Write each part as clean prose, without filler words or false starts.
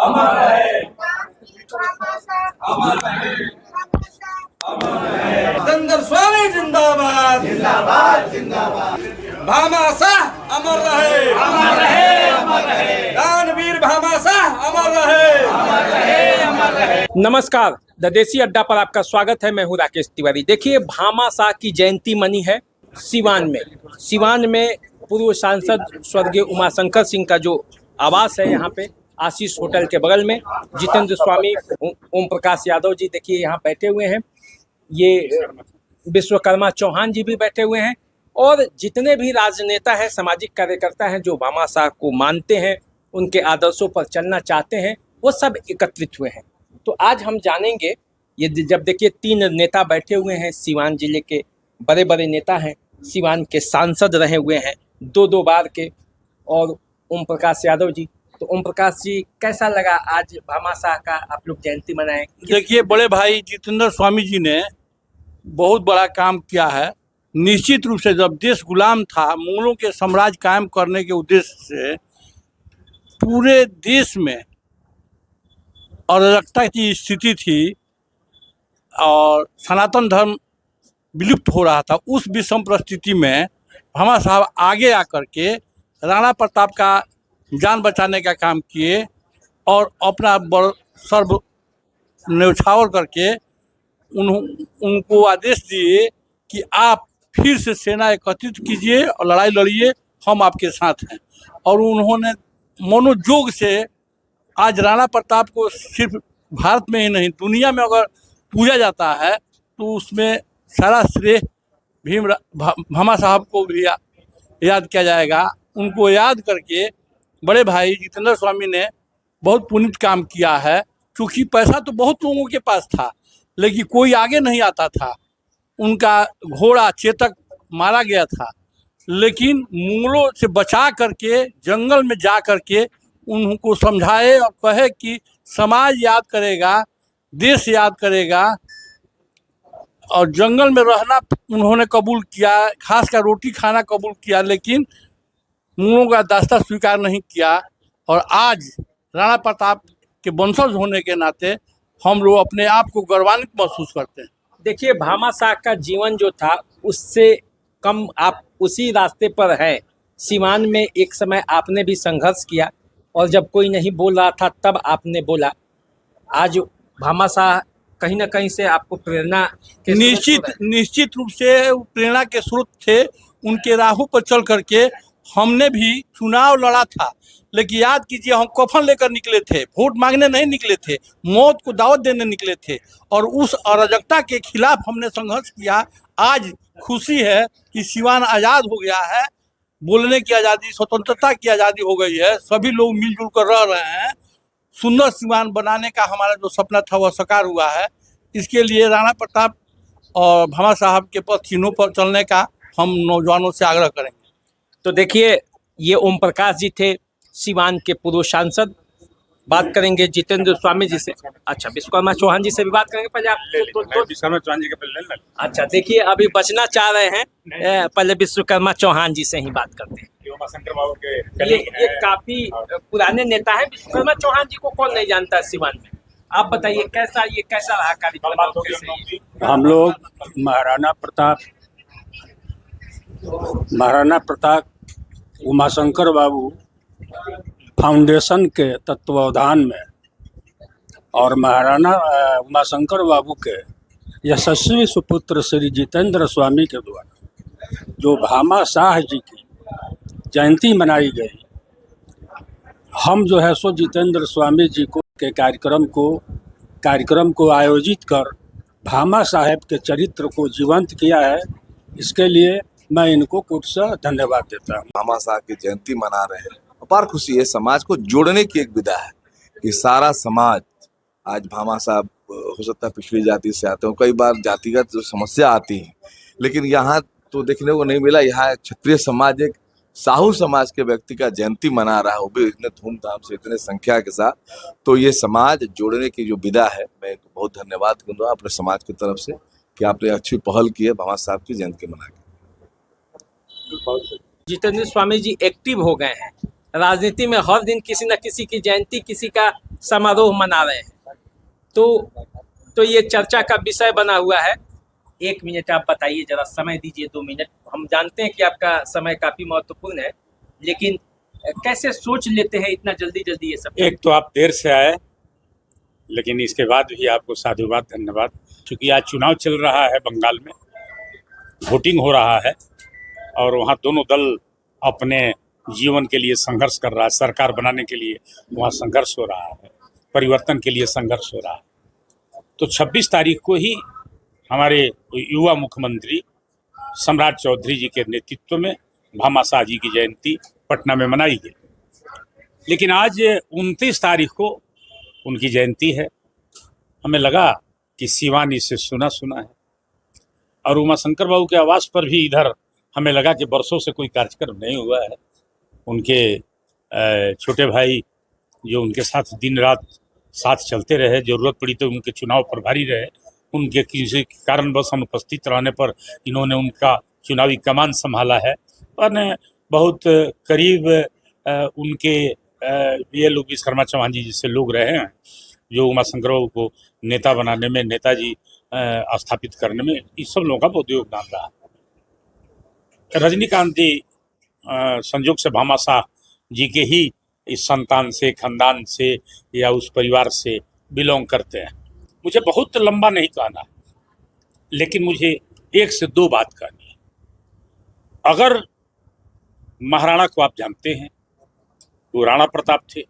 अमर रहे, अमर रहे, जितेंद्र स्वामी जिंदाबाद, जिंदाबाद जिंदाबाद, भामाशाह अमर रहे, अमर रहे, अमर रहे, दानवीर भामाशाह अमर रहे, अमर रहे, अमर रहे। नमस्कार, द देसी अड्डा पर आपका स्वागत है। मैं हूं राकेश तिवारी। देखिए, भामाशाह की जयंती मनी है सिवान में पूर्व सांसद स्वर्गीय उमाशंकर सिंह का जो आवास है, यहाँ पे आशीष होटल के बगल में जितेंद्र स्वामी, ओम प्रकाश यादव जी देखिए यहाँ बैठे हुए हैं। ये विश्वकर्मा चौहान जी भी बैठे हुए हैं और जितने भी राजनेता हैं, सामाजिक कार्यकर्ता हैं जो भामाशाह को मानते हैं, उनके आदर्शों पर चलना चाहते हैं, वो सब एकत्रित हुए हैं। तो आज हम जानेंगे, ये जब देखिए 3 नेता बैठे हुए हैं, सिवान जिले के बड़े बड़े नेता हैं, सिवान के सांसद रहे हुए हैं 2 बार के, और ओम प्रकाश यादव जी। तो ओम प्रकाश जी, कैसा लगा आज भामाशाह का आप लोग जयंती मनाएं? देखिए, बड़े भाई जितेंद्र स्वामी जी ने बहुत बड़ा काम किया है। निश्चित रूप से जब देश गुलाम था, मुगलों के साम्राज्य कायम करने के उद्देश्य से पूरे देश में अराजकता की स्थिति थी और सनातन धर्म विलुप्त हो रहा था। उस विषम परिस्थिति में भामाशाह आगे आकर के राणा प्रताप का जान बचाने का काम किए और अपना सर्व न्यौछावर करके उनको आदेश दिए कि आप फिर से सेना एकत्रित कीजिए और लड़ाई लड़िए, हम आपके साथ हैं। और उन्होंने मनोजोग से आज राणा प्रताप को सिर्फ भारत में ही नहीं, दुनिया में अगर पूजा जाता है तो उसमें सारा श्रेय भामाशाह को भी याद किया जाएगा। उनको याद करके बड़े भाई जितेंद्र स्वामी ने बहुत पुनीत काम किया है। क्योंकि पैसा तो बहुत लोगों के पास था, लेकिन कोई आगे नहीं आता था। उनका घोड़ा चेतक मारा गया था, लेकिन मुगलों से बचा करके जंगल में जा करके उनको समझाए और कहे कि समाज याद करेगा, देश याद करेगा। और जंगल में रहना उन्होंने कबूल किया, खासकर रोटी खाना कबूल किया, लेकिन मुगलों का दास्ता स्वीकार नहीं किया। और आज राणा प्रताप के वंशज होने के नाते हम लोग अपने आप को गौरवान्वित महसूस करते हैं। देखिए, भामाशाह का जीवन जो था उससे कम आप उसी रास्ते पर हैं। सिवान में एक समय आपने भी संघर्ष किया और जब कोई नहीं बोल रहा था तब आपने बोला। आज भामाशाह कहीं ना कहीं से आपको प्रेरणा के निश्चित रूप से प्रेरणा के स्रोत थे। उनके राहों पर चल करके हमने भी चुनाव लड़ा था, लेकिन याद कीजिए, हम कफन लेकर निकले थे, वोट मांगने नहीं निकले थे, मौत को दावत देने निकले थे। और उस अराजकता के खिलाफ हमने संघर्ष किया। आज खुशी है कि सिवान आज़ाद हो गया है, बोलने की आज़ादी, स्वतंत्रता की आज़ादी हो गई है, सभी लोग मिलजुल कर रह रहे हैं। सुंदर सिवान बनाने का हमारा जो सपना था वह साकार हुआ है। इसके लिए राणा प्रताप और भामाशाह के पथ चिन्हों पर चलने का हम नौजवानों से आग्रह करेंगे। तो देखिए, ये ओम प्रकाश जी थे, सिवान के पूर्व सांसद। बात करेंगे जितेंद्र स्वामी जी से। अच्छा, विश्वकर्मा चौहान जी से भी बात करेंगे। पहले आप विश्वकर्मा चौहान जी के पहले। अच्छा, देखिए, अभी बचना चाह रहे हैं, पहले विश्वकर्मा चौहान जी से ही बात करते हैं। उमाशंकर बाबू के ये काफी पुराने नेता हैं। विश्वकर्मा चौहान जी को कौन नहीं जानता है सिवान में? आप बताइए, कैसा रहा कार्यक्रम? हम लोग महाराणा प्रताप उमाशंकर बाबू फाउंडेशन के तत्वावधान में और महाराणा उमाशंकर बाबू के यशस्वी सुपुत्र श्री जितेंद्र स्वामी के द्वारा जो भामाशाह जी की जयंती मनाई गई, हम जो है सो जितेंद्र स्वामी जी को के कार्यक्रम को आयोजित कर भामा साहब के चरित्र को जीवंत किया है। इसके लिए मैं इनको कोट से धन्यवाद देता हूँ। भामाशाह की जयंती मना रहे हैं, अपार खुशी है। समाज को जोड़ने की एक विधा है कि सारा समाज आज भामाशाह, हो सकता है पिछड़ी जाति से आते हो, कई बार जातिगत जो समस्या आती है, लेकिन यहाँ तो देखने को नहीं मिला। यहाँ क्षत्रिय समाज एक साहू समाज के व्यक्ति का जयंती मना रहा है, वो भी इतने धूमधाम से, इतने संख्या के साथ। तो ये समाज जोड़ने की जो विधा है, मैं बहुत धन्यवाद करूँगा अपने समाज की तरफ से कि आपने अच्छी पहल की है भामाशाह की जयंती मना के। जितेंद्र स्वामी जी एक्टिव हो गए हैं, राजनीति में हर दिन किसी न किसी की जयंती, किसी का समारोह मना रहे हैं। तो ये चर्चा का विषय बना हुआ है। 1 मिनट आप बताइए, जरा समय दीजिए, 2 मिनट। हम जानते हैं कि आपका समय काफी महत्वपूर्ण है, लेकिन कैसे सोच लेते हैं इतना जल्दी जल्दी ये सब? एक तो आप देर से आए, लेकिन इसके बाद भी आपको साधुवाद, धन्यवाद। क्योंकि आज चुनाव चल रहा है, बंगाल में वोटिंग हो रहा है और वहाँ दोनों दल अपने जीवन के लिए संघर्ष कर रहा है। सरकार बनाने के लिए वहाँ संघर्ष हो रहा है, परिवर्तन के लिए संघर्ष हो रहा है। तो 26 तारीख को ही हमारे युवा मुख्यमंत्री सम्राट चौधरी जी के नेतृत्व में भामाशाह जी की जयंती पटना में मनाई गई। लेकिन आज 29 तारीख को उनकी जयंती है। हमें लगा कि सिवान इससे सुना है, और उमाशंकर बाबू के आवास पर भी इधर हमें लगा कि बरसों से कोई कार्यक्रम नहीं हुआ है। उनके छोटे भाई जो उनके साथ दिन रात साथ चलते रहे, जरूरत पड़ी तो उनके चुनाव प्रभारी रहे, उनके किसी कारणवश अनुपस्थित रहने पर इन्होंने उनका चुनावी कमान संभाला है। और बहुत करीब उनके ये लोग विश्वकर्मा चौहान जी जैसे लोग रहे हैं जो उमाशंकर बाबू को नेता बनाने में, नेताजी स्थापित करने में, इस सब लोगों का बहुत योगदान रहा। रजनीकांत जी संयोग से भामाशाह जी के ही इस संतान से, खानदान से या उस परिवार से बिलोंग करते हैं। मुझे बहुत लंबा नहीं कहना, लेकिन मुझे 1 से 2 बात कहनी है। अगर महाराणा को आप जानते हैं, वो राणा प्रताप थे,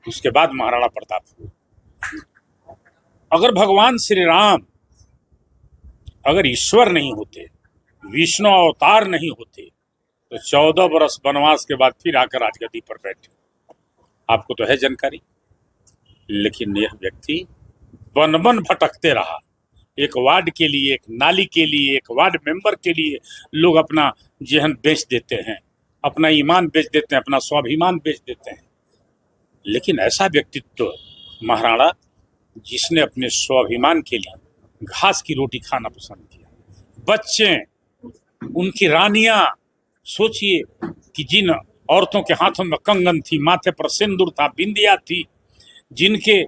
उसके बाद महाराणा प्रताप हुए। अगर भगवान श्री राम अगर ईश्वर नहीं होते, विष्णु अवतार नहीं होते, तो 14 वर्ष वनवास के बाद फिर आकर राजगद्दी पर बैठे। आपको तो है जानकारी। लेकिन यह व्यक्ति वन भटकते रहा। एक वार्ड के लिए, एक नाली के लिए, एक वार्ड मेंबर के लिए लोग अपना जेहन बेच देते हैं, अपना ईमान बेच देते हैं, अपना स्वाभिमान बेच देते हैं। लेकिन ऐसा व्यक्तित्व महाराणा, जिसने अपने स्वाभिमान के लिए घास की रोटी खाना पसंद किया। बच्चे, उनकी रानियां, सोचिए कि जिन औरतों के हाथों में कंगन थी, माथे पर सिंदूर था, बिंदिया थी, जिनके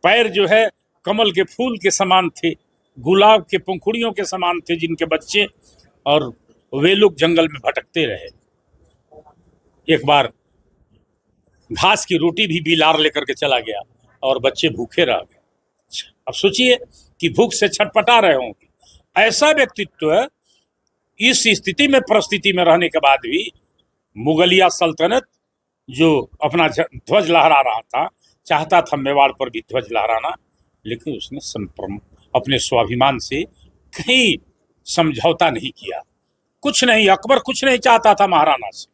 पैर जो है कमल के फूल के समान थे, गुलाब के पंखुड़ियों के समान थे जिनके बच्चे, और वे लोग जंगल में भटकते रहे। एक बार घास की रोटी भी बिलार लेकर के चला गया और बच्चे भूखे रह गए। अब सोचिए कि भूख से छटपटा रहे होंगे। ऐसा व्यक्तित्व इस स्थिति में, परिस्थिति में रहने के बाद भी मुगलिया सल्तनत जो अपना ध्वज लहरा रहा था, चाहता था मेवाड़ पर भी ध्वज लहराना, लेकिन उसने अपने स्वाभिमान से कहीं समझौता नहीं किया। कुछ नहीं, अकबर कुछ नहीं चाहता था महाराणा से,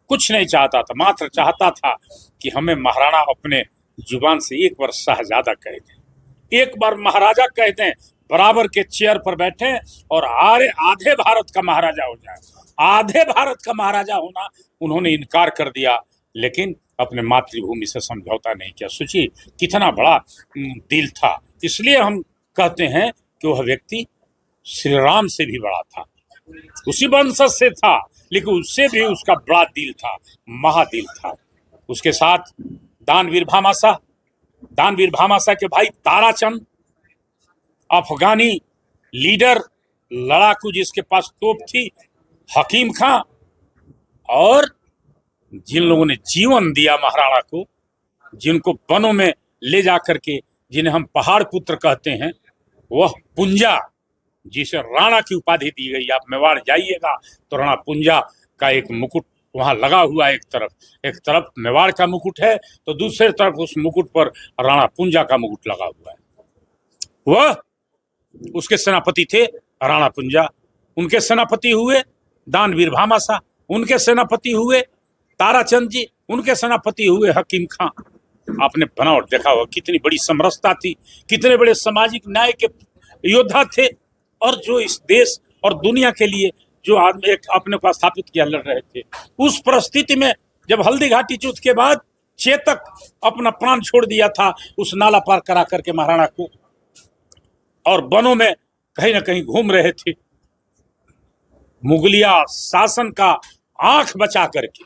कुछ नहीं चाहता था, मात्र चाहता था कि हमें महाराणा अपने जुबान से एक बार शहजादा कह दें, एक बार महाराजा कह दें, बराबर के चेयर पर बैठे और आधे भारत का महाराजा हो जाए। आधे भारत का महाराजा होना उन्होंने इनकार कर दिया, लेकिन अपने मातृभूमि से समझौता नहीं किया। सोचिए कितना बड़ा दिल था। इसलिए हम कहते हैं कि वह व्यक्ति श्री राम से भी बड़ा था, उसी वंश से था, लेकिन उससे भी उसका बड़ा दिल था, महादिल था। उसके साथ दानवीर भामाशाह के भाई ताराचंद, अफगानी लीडर, लड़ाकू जिसके पास तोप थी, हकीम खां, और जिन लोगों ने जीवन दिया महाराणा को, जिनको वनों में ले जा करके, जिन्हें हम पहाड़ पुत्र कहते हैं, वह पुंजा, जिसे राणा की उपाधि दी गई। आप मेवाड़ जाइएगा तो राणा पुंजा का एक मुकुट वहां लगा हुआ है। एक तरफ मेवाड़ का मुकुट है तो दूसरे तरफ उस मुकुट पर राणा पुंजा का मुकुट लगा हुआ है। वह, उसके सेनापति थे राणा पुंजा, उनके सेनापति हुए दानवीर भामाशाह, उनके सेनापति हुए ताराचंद जी, उनके सेनापति हुए हकीम खां। आपने बनावट देखा होगा, कितनी बड़ी समरसता थी, कितने बड़े सामाजिक न्याय के योद्धा थे, और जो इस देश और दुनिया के लिए जो आदमी एक अपने को स्थापित किया लड़ रहे थे। उस परिस्थिति में जब हल्दी घाटी युद्ध के बाद चेतक अपना प्राण छोड़ दिया था उस नाला पार करा करके महाराणा को, और वनों में कहीं ना कहीं घूम रहे थे, मुगलिया शासन का आंख बचा करके,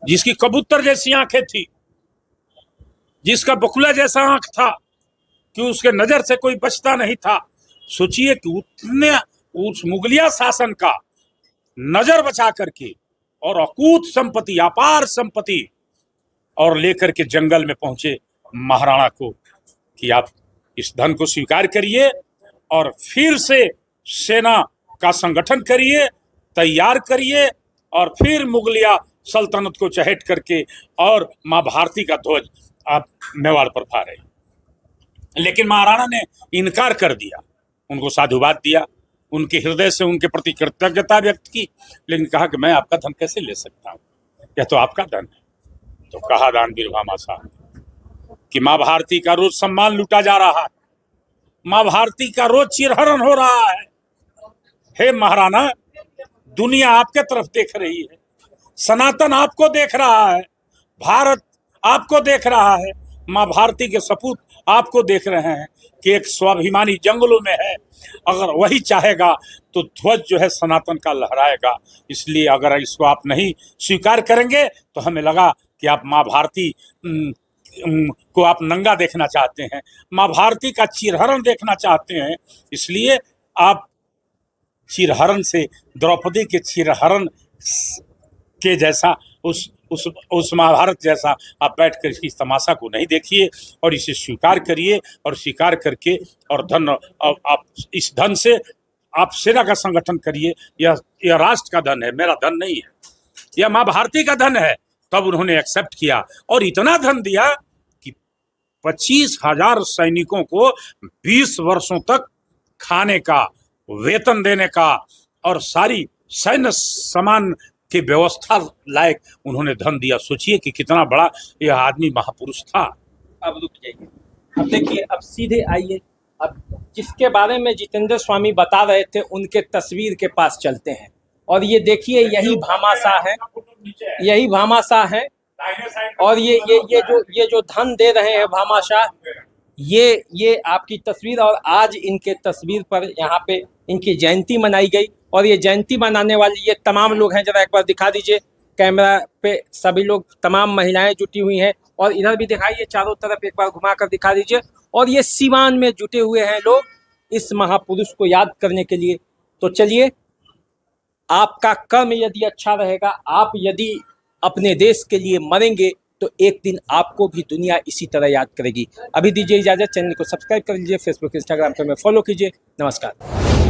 जिसकी कबूतर जैसी आंखें थी, जिसका बकुला जैसा आंख था कि उसके नजर से कोई बचता नहीं था। सोचिए कि उतने उस मुगलिया शासन का नजर बचा करके और अकूत संपत्ति, अपार संपत्ति और लेकर के जंगल में पहुंचे महाराणा को कि आप इस धन को स्वीकार करिए और फिर से सेना का संगठन करिए, तैयार करिए और फिर मुगलिया सल्तनत को चहेट करके और मां भारती का ध्वज आप मेवाड़ पर फहराइए। लेकिन महाराणा ने इनकार कर दिया, उनको साधुवाद दिया, उनके हृदय से उनके प्रति कृतज्ञता व्यक्त की, लेकिन कहा कि मैं आपका धन कैसे ले सकता हूँ, यह तो आपका धन है। तो कहा दानवीर भामा साहब कि माँ भारती का रोज सम्मान लूटा जा रहा है, माँ भारती का रोज चिरहरण हो रहा है। हे महाराणा, दुनिया आपके तरफ देख रही है, सनातन आपको देख रहा है, भारत आपको देख रहा है, माँ भारती के सपूत आपको देख रहे हैं कि एक स्वाभिमानी जंगलों में है, अगर वही चाहेगा तो ध्वज जो है सनातन का लहराएगा। इसलिए अगर इसको आप नहीं स्वीकार करेंगे तो हमें लगा कि आप माँ भारती को आप नंगा देखना चाहते हैं, माँ भारती का चिरहरण देखना चाहते हैं, इसलिए आप चिरहरण से द्रौपदी के चिरहरण के जैसा उस महाभारत जैसा आप बैठकर इस तमाशा को नहीं देखिए और इसे स्वीकार करिए। और स्वीकार करके और धन आप इस धन से आप सेना का संगठन करिए। यह राष्ट्र का धन है, मेरा धन नहीं है, यह माँ भारती का धन है। तब उन्होंने एक्सेप्ट किया और इतना धन दिया कि 25,000 सैनिकों को 20 वर्षों तक खाने का, वेतन देने का और सारी सैन्य सामान की व्यवस्था लायक उन्होंने धन दिया। सोचिए कि कितना बड़ा यह आदमी महापुरुष था। अब रुक जाइए, अब देखिए, अब सीधे आइए, अब जिसके बारे में जितेंद्र स्वामी बता रहे थे उनके तस्वीर के पास चलते हैं और ये देखिए, यही भामाशाह है, यही भामाशाह है। और ये जो धन दे रहे हैं भामाशाह, ये आपकी तस्वीर, और आज इनके तस्वीर पर यहाँ पे इनकी जयंती मनाई गई और ये जयंती मनाने वाले ये तमाम लोग हैं। जरा एक बार दिखा दीजिए कैमरा पे, सभी लोग, तमाम महिलाएं जुटी हुई हैं और इधर भी दिखाइए, चारों तरफ एक बार घुमा कर दिखा दीजिए। और ये सीवान में जुटे हुए हैं लोग इस महापुरुष को याद करने के लिए। तो चलिए, आपका कर्म यदि अच्छा रहेगा, आप यदि अपने देश के लिए मरेंगे तो एक दिन आपको भी दुनिया इसी तरह याद करेगी। अभी दीजिए इजाजत, चैनल को सब्सक्राइब कर लीजिए, फेसबुक इंस्टाग्राम पर मैं फॉलो कीजिए। नमस्कार।